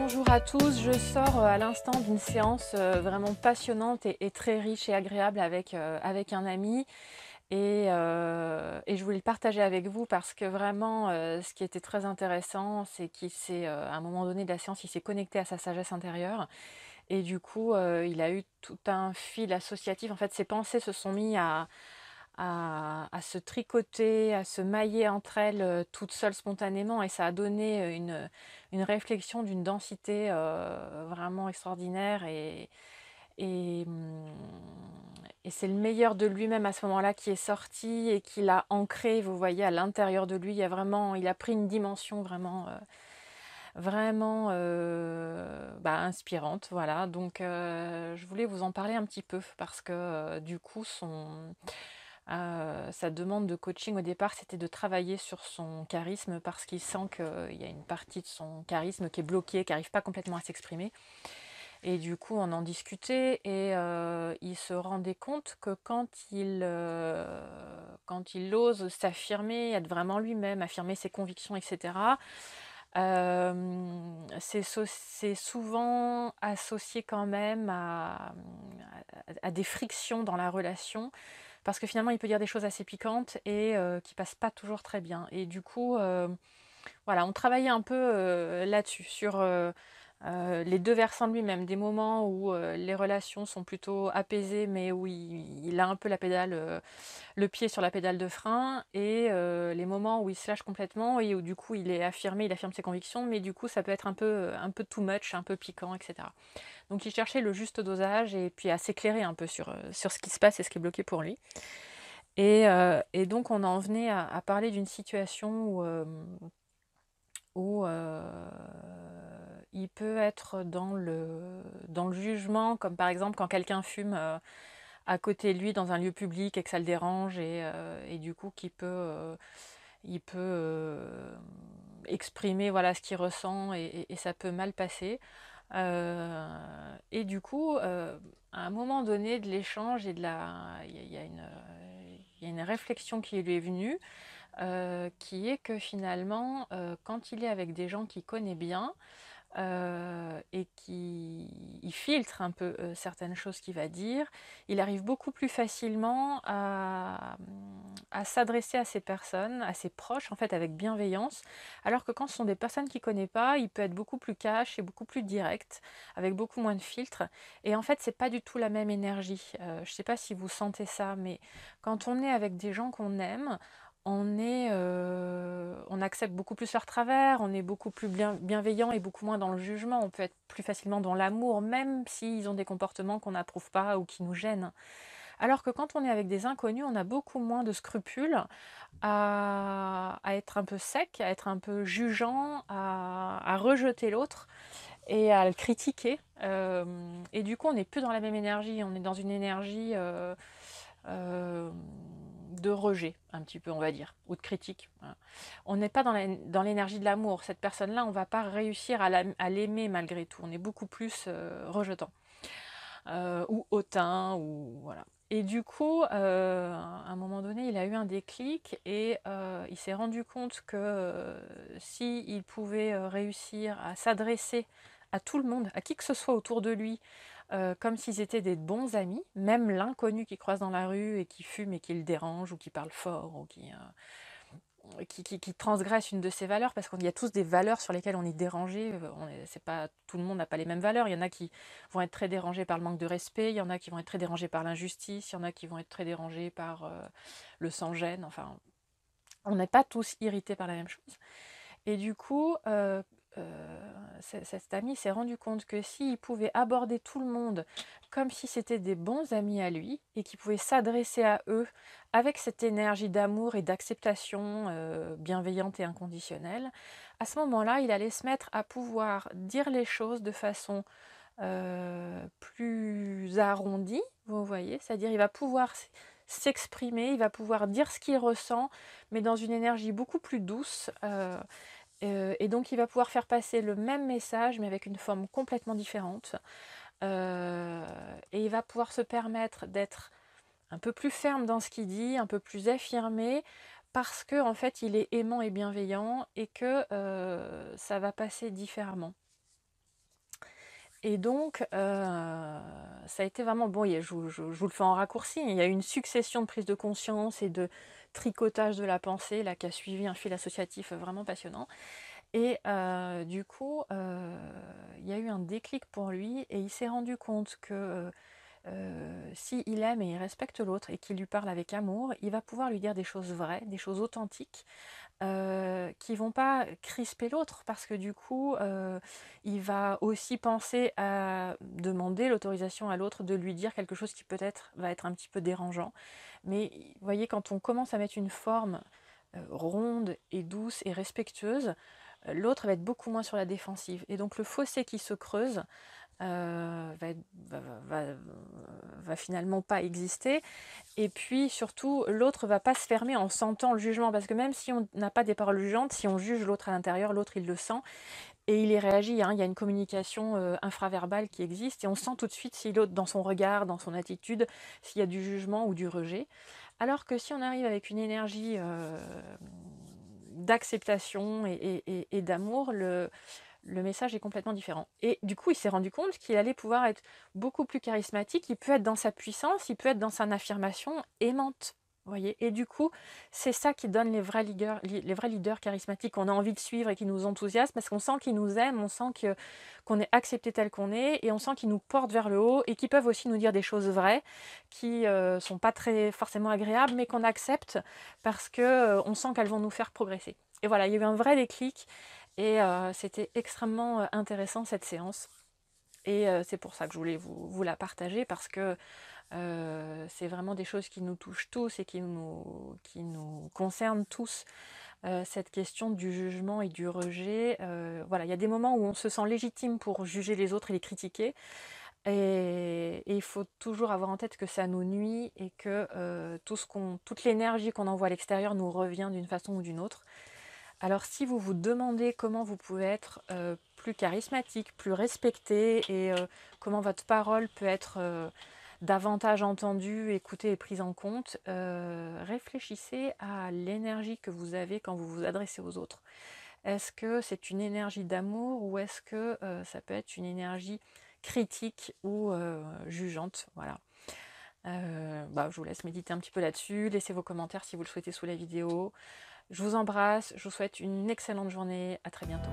Bonjour à tous, je sors à l'instant d'une séance vraiment passionnante et très riche et agréable avec un ami et je voulais le partager avec vous parce que vraiment ce qui était très intéressant c'est qu'il s'est, à un moment donné de la séance, il s'est connecté à sa sagesse intérieure et du coup il a eu tout un fil associatif. En fait, ses pensées se sont mis à se tricoter, à se mailler entre elles toutes seules spontanément et ça a donné une réflexion d'une densité vraiment extraordinaire et, hum, et c'est le meilleur de lui-même à ce moment-là qui est sorti et qui l'a ancré, vous voyez, à l'intérieur de lui. Il a pris une dimension vraiment inspirante, voilà. Donc je voulais vous en parler un petit peu parce que du coup sa demande de coaching au départ, c'était de travailler sur son charisme parce qu'il sent qu'il y a une partie de son charisme qui est bloquée, qui n'arrive pas complètement à s'exprimer. Et du coup, on en discutait et il se rendait compte que quand il ose s'affirmer, être vraiment lui-même, affirmer ses convictions, etc., c'est souvent associé quand même à des frictions dans la relation parce que finalement, il peut dire des choses assez piquantes et qui passent pas toujours très bien. Et du coup, voilà, on travaillait un peu là-dessus, sur les deux versants de lui-même, des moments où les relations sont plutôt apaisées, mais où il a un peu le pied sur la pédale de frein, et les moments où il se lâche complètement et où du coup il est affirmé, il affirme ses convictions, mais du coup ça peut être un peu too much, un peu piquant, etc. Donc il cherchait le juste dosage et puis à s'éclairer un peu sur ce qui se passe et ce qui est bloqué pour lui. Et donc on en venait à parler d'une situation où il peut être dans le jugement, comme par exemple quand quelqu'un fume à côté de lui dans un lieu public et que ça le dérange et du coup il peut exprimer voilà, ce qu'il ressent et ça peut mal passer. Et du coup, à un moment donné de l'échange il y a une réflexion qui lui est venue, qui est que finalement, quand il est avec des gens qu'il connaît bien et qui il filtre un peu certaines choses qu'il va dire, il arrive beaucoup plus facilement à s'adresser à ces personnes, à ses proches, en fait, avec bienveillance, alors que quand ce sont des personnes qu'il ne connaît pas, il peut être beaucoup plus cash et beaucoup plus direct, avec beaucoup moins de filtres. Et en fait, c'est pas du tout la même énergie. Je ne sais pas si vous sentez ça, mais quand on est avec des gens qu'on aime, on accepte beaucoup plus leur travers, on est beaucoup plus bienveillant et beaucoup moins dans le jugement. On peut être plus facilement dans l'amour, même s'ils ont des comportements qu'on n'approuve pas ou qui nous gênent. Alors que quand on est avec des inconnus, on a beaucoup moins de scrupules à être un peu sec, à être un peu jugeant, à rejeter l'autre et à le critiquer. Et du coup, on n'est plus dans la même énergie, on est dans une énergie euh, de rejet, un petit peu, on va dire, ou de critique. Voilà. On n'est pas dans l'énergie de l'amour. Cette personne-là, on ne va pas réussir à l'aimer malgré tout. On est beaucoup plus rejetant ou hautain, ou voilà. Et du coup, à un moment donné, il a eu un déclic et il s'est rendu compte que s'il pouvait réussir à s'adresser à tout le monde, à qui que ce soit autour de lui, comme s'ils étaient des bons amis, même l'inconnu qui croise dans la rue et qui fume et qui le dérange ou qui parle fort ou qui transgresse une de ses valeurs, parce qu'il y a tous des valeurs sur lesquelles on est dérangé. C'est pas, tout le monde n'a pas les mêmes valeurs. Il y en a qui vont être très dérangés par le manque de respect, il y en a qui vont être très dérangés par l'injustice, il y en a qui vont être très dérangés par le sans-gêne. Enfin, on n'est pas tous irrités par la même chose. Et du coup, cet ami s'est rendu compte que s'il pouvait aborder tout le monde comme si c'était des bons amis à lui et qu'il pouvait s'adresser à eux avec cette énergie d'amour et d'acceptation bienveillante et inconditionnelle, à ce moment-là, il allait se mettre à pouvoir dire les choses de façon plus arrondie, vous voyez, c'est-à-dire il va pouvoir s'exprimer, il va pouvoir dire ce qu'il ressent, mais dans une énergie beaucoup plus douce. Et donc il va pouvoir faire passer le même message, mais avec une forme complètement différente. Et il va pouvoir se permettre d'être un peu plus ferme dans ce qu'il dit, un peu plus affirmé, parce que en fait il est aimant et bienveillant et que ça va passer différemment. Et donc, ça a été vraiment bon, je vous le fais en raccourci, il y a eu une succession de prises de conscience et de tricotage de la pensée là, qui a suivi un fil associatif vraiment passionnant. Et du coup, il y a eu un déclic pour lui et il s'est rendu compte que s'il aime et il respecte l'autre et qu'il lui parle avec amour, il va pouvoir lui dire des choses vraies, des choses authentiques, qui vont pas crisper l'autre parce que du coup, il va aussi penser à demander l'autorisation à l'autre de lui dire quelque chose qui peut-être va être un petit peu dérangeant. Mais vous voyez, quand on commence à mettre une forme ronde et douce et respectueuse, l'autre va être beaucoup moins sur la défensive. Et donc le fossé qui se creuse va, va finalement pas exister. Et puis surtout, l'autre va pas se fermer en sentant le jugement, parce que même si on n'a pas des paroles jugeantes, si on juge l'autre à l'intérieur, l'autre il le sent et il y réagit, hein. Il y a une communication infraverbale qui existe et on sent tout de suite si l'autre, dans son regard, dans son attitude, s'il y a du jugement ou du rejet. Alors que si on arrive avec une énergie d'acceptation et d'amour, le message est complètement différent. Et du coup, il s'est rendu compte qu'il allait pouvoir être beaucoup plus charismatique, il peut être dans sa puissance, il peut être dans son affirmation aimante. Vous voyez, et du coup, c'est ça qui donne les vrais leaders charismatiques qu'on a envie de suivre et qui nous enthousiasment parce qu'on sent qu'ils nous aiment, on sent qu'on est accepté tel qu'on est et on sent qu'ils nous portent vers le haut et qui peuvent aussi nous dire des choses vraies qui sont pas très forcément agréables mais qu'on accepte parce que on sent qu'elles vont nous faire progresser. Et voilà, il y a eu un vrai déclic et c'était extrêmement intéressant cette séance. Et c'est pour ça que je voulais vous la partager parce que c'est vraiment des choses qui nous touchent tous et qui nous concernent tous. Cette question du jugement et du rejet. Voilà, il y a des moments où on se sent légitime pour juger les autres et les critiquer. Et il faut toujours avoir en tête que ça nous nuit et que toute l'énergie qu'on envoie à l'extérieur nous revient d'une façon ou d'une autre. Alors si vous vous demandez comment vous pouvez être plus charismatique, plus respecté et comment votre parole peut être davantage entendue, écoutée et prise en compte, réfléchissez à l'énergie que vous avez quand vous vous adressez aux autres. Est-ce que c'est une énergie d'amour ou est-ce que ça peut être une énergie critique ou jugeante? Voilà. Je vous laisse méditer un petit peu là-dessus. Laissez vos commentaires si vous le souhaitez sous la vidéo. Je vous embrasse, je vous souhaite une excellente journée, à très bientôt.